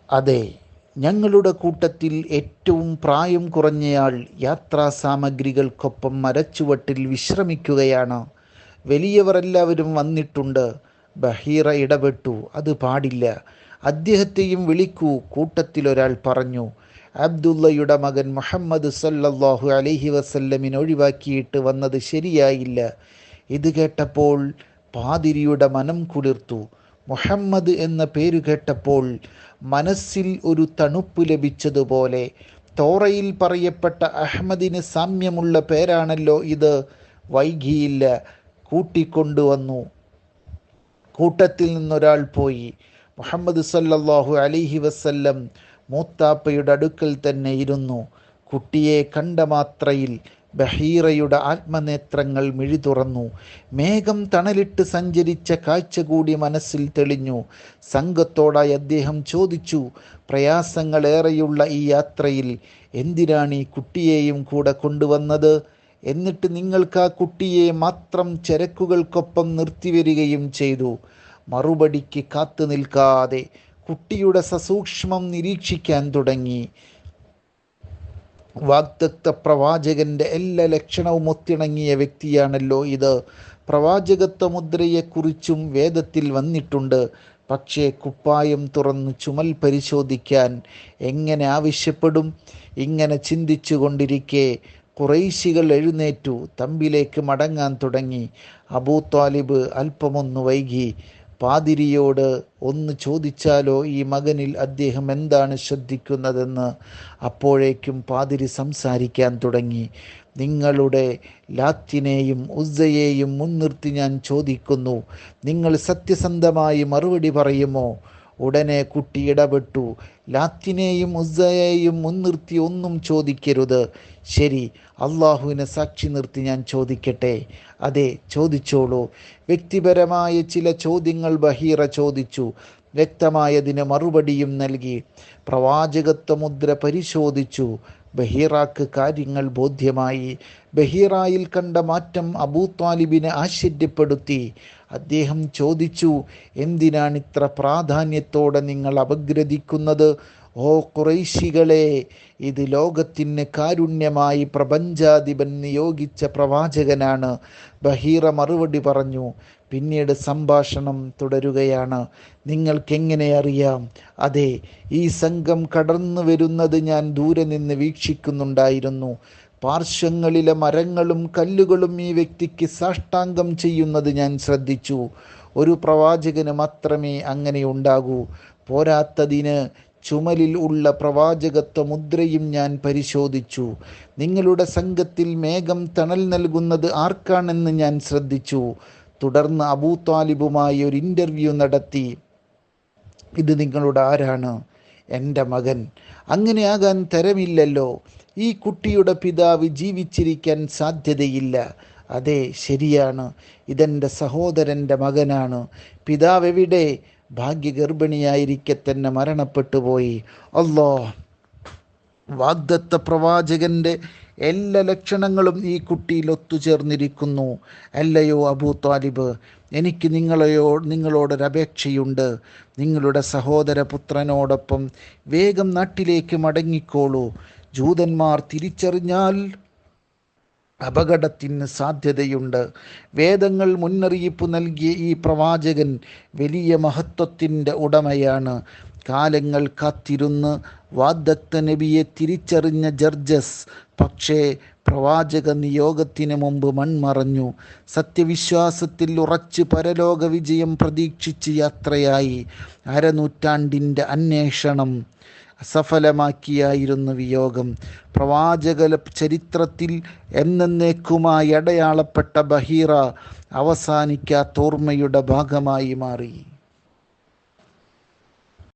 അതെ, ഞങ്ങളുടെ കൂട്ടത്തിൽ ഏറ്റവും പ്രായം കുറഞ്ഞയാൾ യാത്രാ സാമഗ്രികൾക്കൊപ്പം മരച്ചുവട്ടിൽ വിശ്രമിക്കുകയാണ്. വലിയവരെല്ലാവരും വന്നിട്ടുണ്ട്. ബഹീറ ഇടപെട്ടു. അത് പാടില്ല. അദ്ദേഹത്തെയും വിളിക്കൂ, കൂട്ടത്തിലൊരാൾ പറഞ്ഞു. അബ്ദുള്ളയുടെ മകൻ മുഹമ്മദ് സല്ലല്ലാഹു അലൈഹി വസല്ലമിനെ ഒഴിവാക്കിയിട്ട് വന്നത് ശരിയായില്ല. ഇത് കേട്ടപ്പോൾ പാതിരിയുടെ മനം കുളിർത്തു. മുഹമ്മദ് എന്ന പേരു കേട്ടപ്പോൾ മനസ്സിൽ ഒരു തണുപ്പ് ലഭിച്ചതുപോലെ. തോറയിൽ പറയപ്പെട്ട അഹ്മദിന് സാമ്യമുള്ള പേരാണല്ലോ ഇത്. വൈകിയില്ല, കൂട്ടിക്കൊണ്ടുവന്നു. കൂട്ടത്തിൽ നിന്നൊരാൾ പോയി. മുഹമ്മദ് സല്ലല്ലാഹു അലൈഹി വസല്ലം മൂത്താപ്പയുടെ അടുക്കൽ തന്നെ ഇരുന്നു. കുട്ടിയെ കണ്ട മാത്രയിൽ ബഹീറയുടെ ആത്മനേത്രങ്ങൾ മിഴി തുറന്നു. മേഘം തണലിട്ട് സഞ്ചരിച്ച കാഴ്ച കൂടി മനസ്സിൽ തെളിഞ്ഞു. സംഘത്തോടായി അദ്ദേഹം ചോദിച്ചു, പ്രയാസങ്ങളേറെയുള്ള ഈ യാത്രയിൽ എന്തിനാണ് ഈ കുട്ടിയെയും കൂടെ കൊണ്ടുവന്നത്? എന്നിട്ട് നിങ്ങൾക്ക് ആ കുട്ടിയെ മാത്രം ചരക്കുകൾക്കൊപ്പം നിർത്തിവരികയും ചെയ്തു. മറുപടിക്ക് കാത്തു നിൽക്കാതെ കുട്ടിയുടെ സസൂക്ഷ്മം നിരീക്ഷിക്കാൻ തുടങ്ങി. വാഗ്ദത്ത പ്രവാചകന്റെ എല്ലാ ലക്ഷണവും ഒത്തിണങ്ങിയ വ്യക്തിയാണല്ലോ ഇത്. പ്രവാചകത്വ മുദ്രയെക്കുറിച്ചും വേദത്തിൽ വന്നിട്ടുണ്ട്. പക്ഷേ കുപ്പായം തുറന്ന് ചുമൽ പരിശോധിക്കാൻ എങ്ങനെ ആവശ്യപ്പെടും? ഇങ്ങനെ ചിന്തിച്ചു കൊണ്ടിരിക്കെ ഖുറൈശികൾ എഴുന്നേറ്റു തമ്പിലേക്ക് മടങ്ങാൻ തുടങ്ങി. അബൂ ത്വാലിബ് അല്പമൊന്നു വൈകി. പാതിരിയോട് ഒന്ന് ചോദിച്ചാലോ ഈ മകനിൽ അദ്ദേഹം എന്താണ് ശ്രദ്ധിക്കുന്നതെന്ന്. അപ്പോഴേക്കും പാതിരി സംസാരിക്കാൻ തുടങ്ങി. നിങ്ങളുടെ ലാത്തിനെയും ഉസ്സയെയും മുൻനിർത്തി ഞാൻ ചോദിക്കുന്നു, നിങ്ങൾ സത്യസന്ധമായി മറുപടി പറയുമോ? ഉടനെ കുട്ടി ഇടപെട്ടു. ലാത്തിനെയും ഉസ്സയെയും മുൻനിർത്തി ഒന്നും ചോദിക്കരുത്. ശരി, അള്ളാഹുവിനെ സാക്ഷി നിർത്തി ഞാൻ ചോദിക്കട്ടെ. അതെ, ചോദിച്ചോളൂ. വ്യക്തിപരമായ ചില ചോദ്യങ്ങൾ ബഹീറ ചോദിച്ചു. വ്യക്തമായതിന് മറുപടിയും നൽകി. പ്രവാചകത്വ മുദ്ര പരിശോധിച്ചു. ബഹീറാക്ക് കാര്യങ്ങൾ ബോധ്യമായി. ബഹീറായിൽ കണ്ട മാറ്റം അബൂ ത്വാലിബിനെ ആശ്ചര്യപ്പെടുത്തി. അദ്ദേഹം ചോദിച്ചു, എന്തിനാണിത്ര പ്രാധാന്യത്തോടെ നിങ്ങൾ അപഗ്രഥിക്കുന്നത്? ഓ ഖുറൈശികളെ, ഇത് ലോകത്തിന് കാരുണ്യമായി പ്രപഞ്ചാധിപൻ നിയോഗിച്ച പ്രവാചകനാണ്. ബഹീറ മറുപടി പറഞ്ഞു. പിന്നീട് സംഭാഷണം തുടരുകയാണ്. നിങ്ങൾക്കെങ്ങനെ അറിയാം? അതെ, ഈ സംഘം കടന്നു വരുന്നത് ഞാൻ ദൂരെ നിന്ന് വീക്ഷിക്കുന്നുണ്ടായിരുന്നു. പാർശ്വങ്ങളിലെ മരങ്ങളും കല്ലുകളും ഈ വ്യക്തിക്ക് സാഷ്ടാംഗം ചെയ്യുന്നത് ഞാൻ ശ്രദ്ധിച്ചു. ഒരു പ്രവാചകന് മാത്രമേ അങ്ങനെ ഉണ്ടാകൂ. പോരാത്തതിന് ചുമലിൽ ഉള്ള പ്രവാചകത്വ മുദ്രയും ഞാൻ പരിശോധിച്ചു. നിങ്ങളുടെ സംഘത്തിൽ മേഘം തണൽ നൽകുന്നത് ആർക്കാണെന്ന് ഞാൻ ശ്രദ്ധിച്ചു. തുടർന്ന് അബൂ ത്വാലിബുമായി ഒരു ഇൻ്റർവ്യൂ നടത്തി. ഇത് നിങ്ങളുടെ ആരാണ്? എൻ്റെ മകൻ. അങ്ങനെയാകാൻ തരമില്ലല്ലോ. ഈ കുട്ടിയുടെ പിതാവ് ജീവിച്ചിരിക്കാൻ സാധ്യതയില്ല. അതെ, ശരിയാണ്. ഇതെൻ്റെ സഹോദരൻ്റെ മകനാണ്. പിതാവ് എവിടെ? ഭാഗ്യഗർഭിണിയായിരിക്കെ തന്നെ മരണപ്പെട്ടു പോയി. അല്ലാ, വാഗ്ദത്ത പ്രവാചകന്റെ എല്ലാ ലക്ഷണങ്ങളും ഈ കുട്ടിയിൽ ഒത്തുചേർന്നിരിക്കുന്നു. അല്ലയോ അബൂ ത്വാലിബ്, എനിക്ക് നിങ്ങളോടൊരപേക്ഷയുണ്ട്. നിങ്ങളുടെ സഹോദരപുത്രനോടൊപ്പം വേഗം നാട്ടിലേക്ക് മടങ്ങിക്കോളൂ. ജൂതന്മാർ തിരിച്ചറിഞ്ഞാൽ അപകടത്തിന് സാധ്യതയുണ്ട്. വേദങ്ങൾ മുന്നറിയിപ്പ് നൽകിയ ഈ പ്രവാചകൻ വലിയ മഹത്വത്തിൻ്റെ ഉടമയാണ്. കാലങ്ങൾ കാത്തിരുന്ന് വാഗ്ദത്ത നബിയെ തിരിച്ചറിഞ്ഞ ജർജസ് പക്ഷേ പ്രവാചക നിയോഗത്തിന് മുമ്പ് മൺമറഞ്ഞു. സത്യവിശ്വാസത്തിൽ ഉറച്ച് പരലോക വിജയം പ്രതീക്ഷിച്ച് യാത്രയായി. അരനൂറ്റാണ്ടിൻ്റെ അന്വേഷണം സഫലമാക്കിയായിരുന്നു വിയോഗം. പ്രവാചക ചരിത്രത്തിൽ എന്നേക്കുമായി അടയാളപ്പെട്ട ബഹീറ അവസാനിക്കാത്ത ഓർമ്മയുടെ ഭാഗമായി മാറി.